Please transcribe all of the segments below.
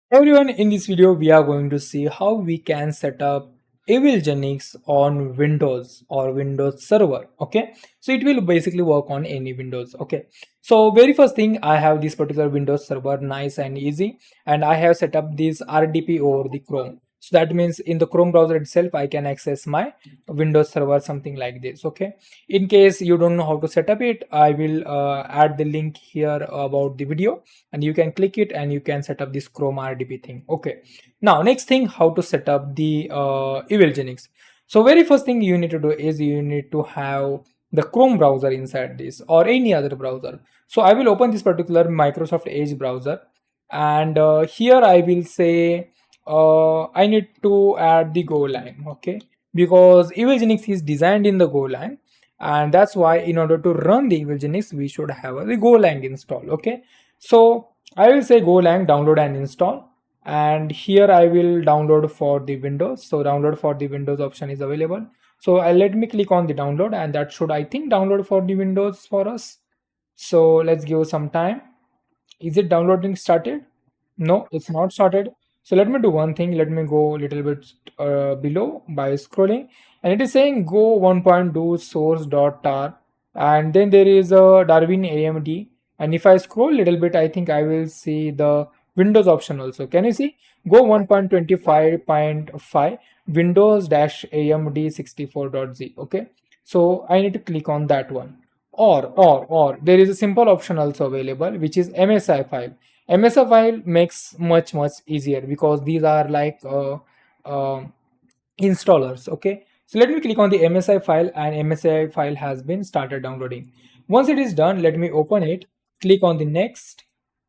Everyone, in this video, we are going to see how we can set up Evilginx on Windows or Windows Server. Okay, so it will basically work on any Windows. Okay, so very first thing, I have this particular Windows Server, nice and easy, and I have set up this RDP over the Chrome. So that means in the Chrome browser itself, I can access my Windows Server, something like this. Okay, in case you don't know how to set up it, I will add the link here about the video, and you can click it and you can set up this Chrome RDP thing. Okay, now next thing, how to set up the Evilginx. So very first thing you need to do is you need to have the Chrome browser inside this or any other browser. So I will open this particular Microsoft Edge browser, and here I will say I need to add the Golang. Okay, because Evilginx is designed in the Golang, and that's why in order to run the Evilginx we should have the Golang install. Okay, so I will say Golang download and install, and here I will download for the Windows. So download for the Windows option is available. So let me click on the download, and that should, I think, download for the Windows for us. So let's give some time. Is it downloading started? No, it's not started. So let me do one thing. Let me go a little bit below by scrolling, and it is saying go 1.2 source.tar, and then there is a Darwin AMD. And if I scroll a little bit, I think I will see the Windows option also. Can you see? Go 1.25.5 Windows AMD 64.z. Okay, so I need to click on that one. Or there is a simple option also available, which is MSI file. MSI file makes much easier because these are like uh, installers. Okay, so let me click on the MSI file, and MSI file has been started downloading. Once it is done, let me open it, click on the next,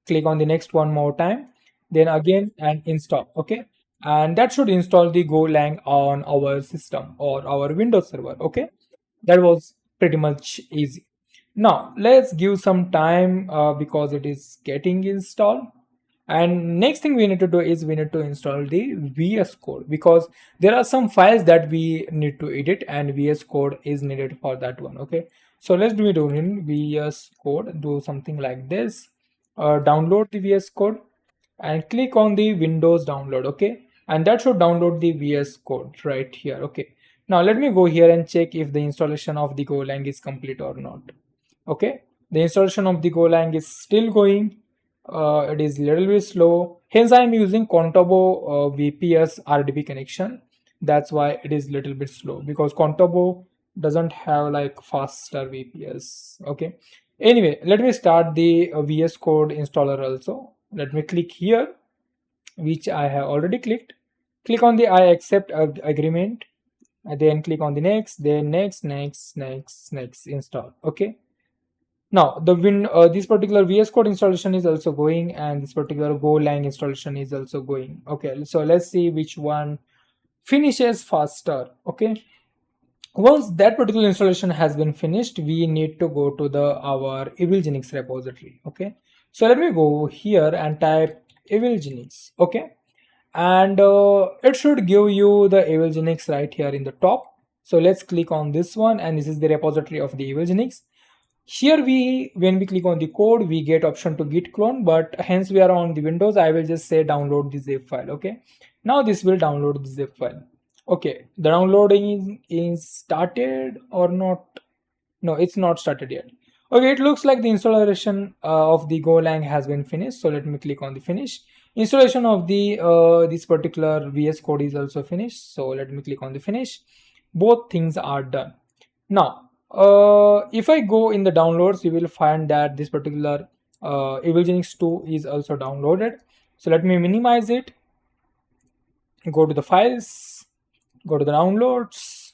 click on the next one more time, then again and install. Okay, and that should install the Golang on our system or our Windows server. Okay, that was pretty much easy. Now let's give some time because it is getting installed. And next thing we need to do is we need to install the VS Code, because there are some files that we need to edit and VS Code is needed for that one. Okay, so let's do it in VS Code. Do something like this. Download the VS Code and click on the Windows download. Okay, and that should download the VS Code right here. Okay, now let me go here and check if the installation of the Golang is complete or not. Okay, the installation of the Golang is still going. It is a little bit slow, hence I am using Contabo VPS RDP connection. That's why it is little bit slow, because Contabo doesn't have like faster VPS. Okay, anyway, let me start the VS Code installer also. Let me click here, which I have already clicked. Click on the I accept agreement, and then click on the next, then next, install. Okay, now this particular VS Code installation is also going, and this particular Golang installation is also going. Okay, so let's see which one finishes faster. Okay, once that particular installation has been finished, we need to go to the our Evilginx repository. Okay, so let me go here and type Evilginx. Okay, and it should give you the Evilginx right here in the top. So let's click on this one, and this is the repository of the Evilginx. Here when we click on the code, we get option to git clone, but hence we are on the Windows, I will just say download the zip file. Okay, now this will download the zip file. Okay, the downloading is started or not? No, it's not started yet. Okay, it looks like the installation of the Golang has been finished. So let me click on the finish. Installation of the this particular VS Code is also finished. So let me click on the finish. Both things are done. Now if I go in the downloads, you will find that this particular Evilginx 2 is also downloaded. So let me minimize it, go to the files, go to the downloads,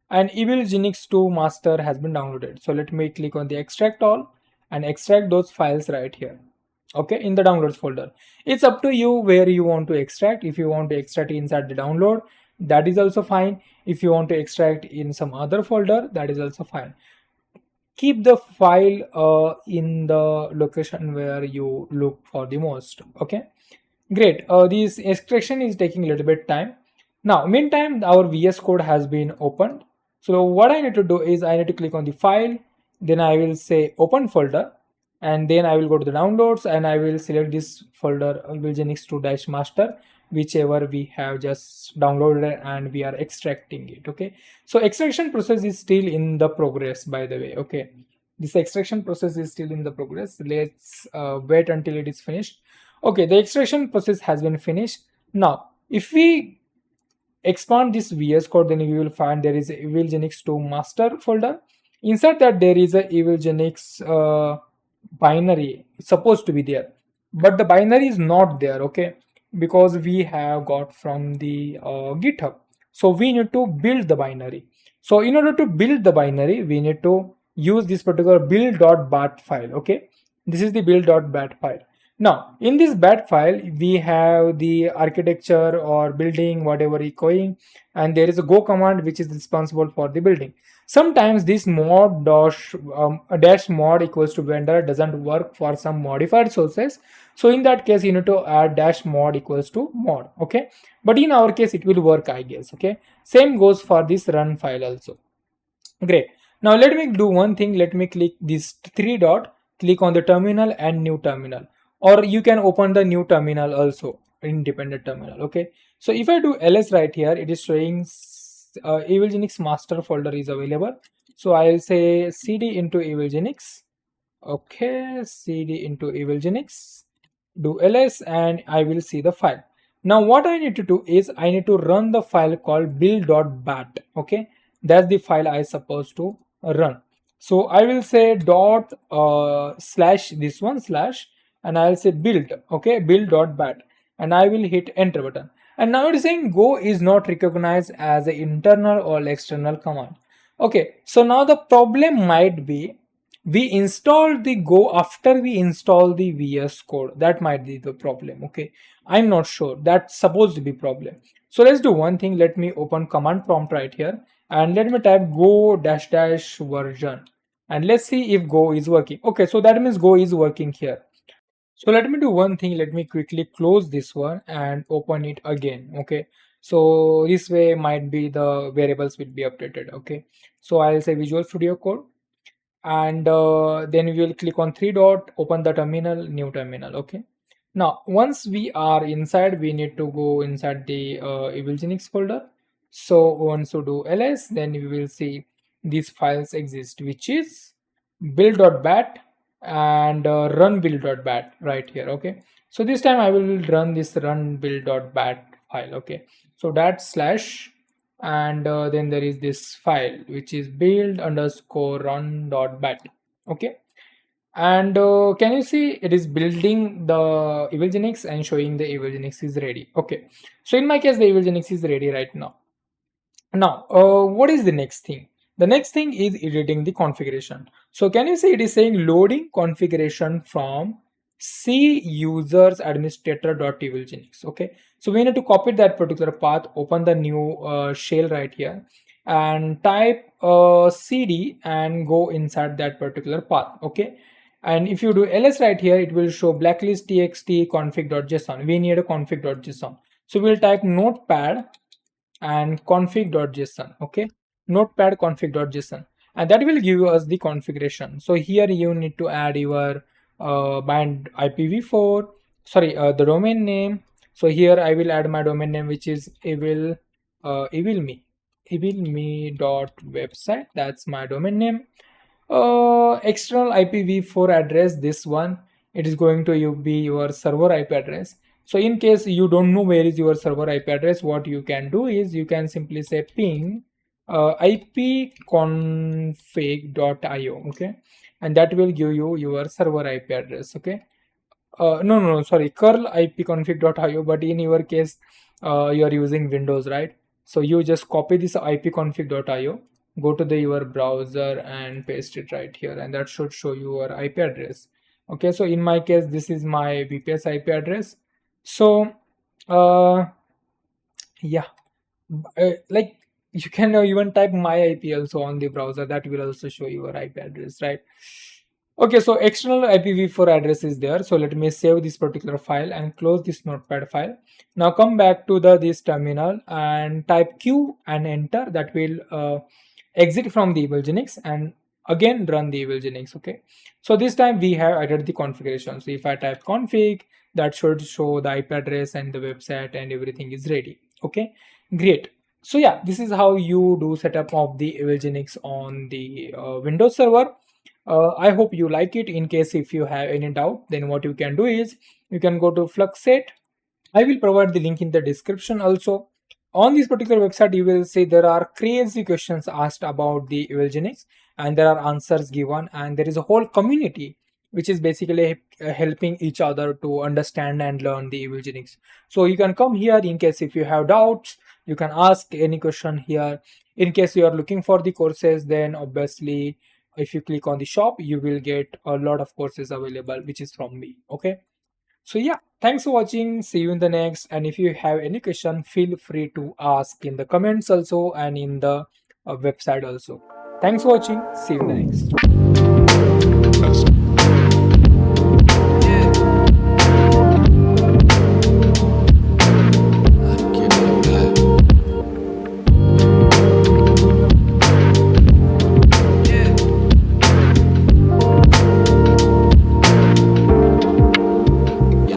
and Evilginx 2 master has been downloaded. So let me click on the extract all and extract those files right here. Okay, in the downloads folder. It's up to you where you want to extract. If you want to extract inside the download, that is also fine. If you want to extract in some other folder, that is also fine. Keep the file in the location where you look for the most. Okay, great. This extraction is taking a little bit time. Now meantime, our VS Code has been opened. So what I need to do is I need to click on the file, then I will say open folder, and then I will go to the downloads and I will select this folder Evilginx 2 master, whichever we have just downloaded, and we are extracting it. Okay, so extraction process is still in the progress, by the way. Okay, this extraction process is still in the progress. Let's wait until it is finished. Okay, the extraction process has been finished. Now if we expand this VS Code, then we will find there is a Evilginx 2 master folder. Inside that there is a Evilginx binary. It's supposed to be there, but the binary is not there. Okay, because we have got from the GitHub. So we need to build the binary. So in order to build the binary, we need to use this particular build.bat file. Okay, this is the build.bat file. Now, in this bat file, we have the architecture or building, whatever is going, and there is a go command which is responsible for the building. Sometimes this mod dash mod equals to vendor doesn't work for some modified sources. So in that case, you need to add dash mod equals to mod. Okay, but in our case, it will work, I guess. Okay, same goes for this run file also. Great. Now let me do one thing. Let me click this three dot, click on the terminal and new terminal, or you can open the new terminal also, independent terminal. Okay, so if I do ls right here, it is showing Evilginx master folder is available. So I'll say cd into Evilginx. Okay, cd into Evilginx, do ls, and I will see the file. Now what I need to do is I need to run the file called build.bat. Okay, that's the file I supposed to run. So I will say dot slash this one slash, and I'll say build. Okay, build.bat, and I will hit enter button. And now it is saying go is not recognized as an internal or external command. Okay, so now the problem might be we installed the go after we install the VS code. That might be the problem. Okay, I'm not sure. That's supposed to be problem. So let's do one thing. Let me open command prompt right here and let me type go dash dash version, and let's see if go is working. Okay, so that means go is working here. So let me do one thing. Let me quickly close this one and open it again. Okay, so this way might be the variables will be updated. Okay, so I'll say Visual Studio Code, and then we will click on three dot, open the terminal, new terminal. Okay, now once we are inside, we need to go inside the Evilginx folder. So once you do ls, then we will see these files exist, which is build.bat and run build.bat right here. Okay, so this time I will run this run build.bat file. Okay, so that slash, and then there is this file which is build underscore run.bat. Okay, and can you see it is building the Evilginx and showing the Evilginx is ready. Okay, so in my case the Evilginx is ready right now. Now what is the next thing? The next thing is editing the configuration. So can you see it is saying loading configuration from C users administrator.evilginx. Okay, so we need to copy that particular path, open the new shell right here, and type cd and go inside that particular path. Okay, and if you do ls right here, it will show blacklist txt config.json. We need a config.json, so we'll type notepad and config.json. Okay, notepad config.json, and that will give us the configuration. So here you need to add your bind IPv4, sorry, the domain name. So here I will add my domain name, which is evilme dot website. That's my domain name. External IPv4 address, this one, it is going to be your server IP address. So in case you don't know where is your server IP address, what you can do is you can simply say ping ipconfig.io. Okay, and that will give you your server IP address. Okay, no, sorry, curl ipconfig.io, but in your case you are using Windows, right? So you just copy this ipconfig.io, go to your browser and paste it right here, and that should show your IP address. Okay, so in my case this is my VPS IP address. So yeah, like you can even type my IP also on the browser, that will also show your IP address, right? Okay, so external IPv4 address is there. So let me save this particular file and close this notepad file. Now come back to this terminal and type q and enter. That will exit from the Evilginx, and again run the Evilginx. Okay, so this time we have added the configuration. So if I type config, that should show the IP address and the website and everything is ready. Okay, great. So yeah, this is how you do setup of the Evilginx on the Windows server. I hope you like it. In case if you have any doubt, then what you can do is you can go to FluxxSet. I will provide the link in the description also. On this particular website, you will see there are crazy questions asked about the Evilginx, and there are answers given, and there is a whole community which is basically helping each other to understand and learn the Evilginx. So you can come here in case if you have doubts, you can ask any question here. In case you are looking for the courses, then obviously if you click on the shop, you will get a lot of courses available, which is from me. Okay. So yeah, thanks for watching. See you in the next. And if you have any question, feel free to ask in the comments also and in the website also. Thanks for watching. See you in the next.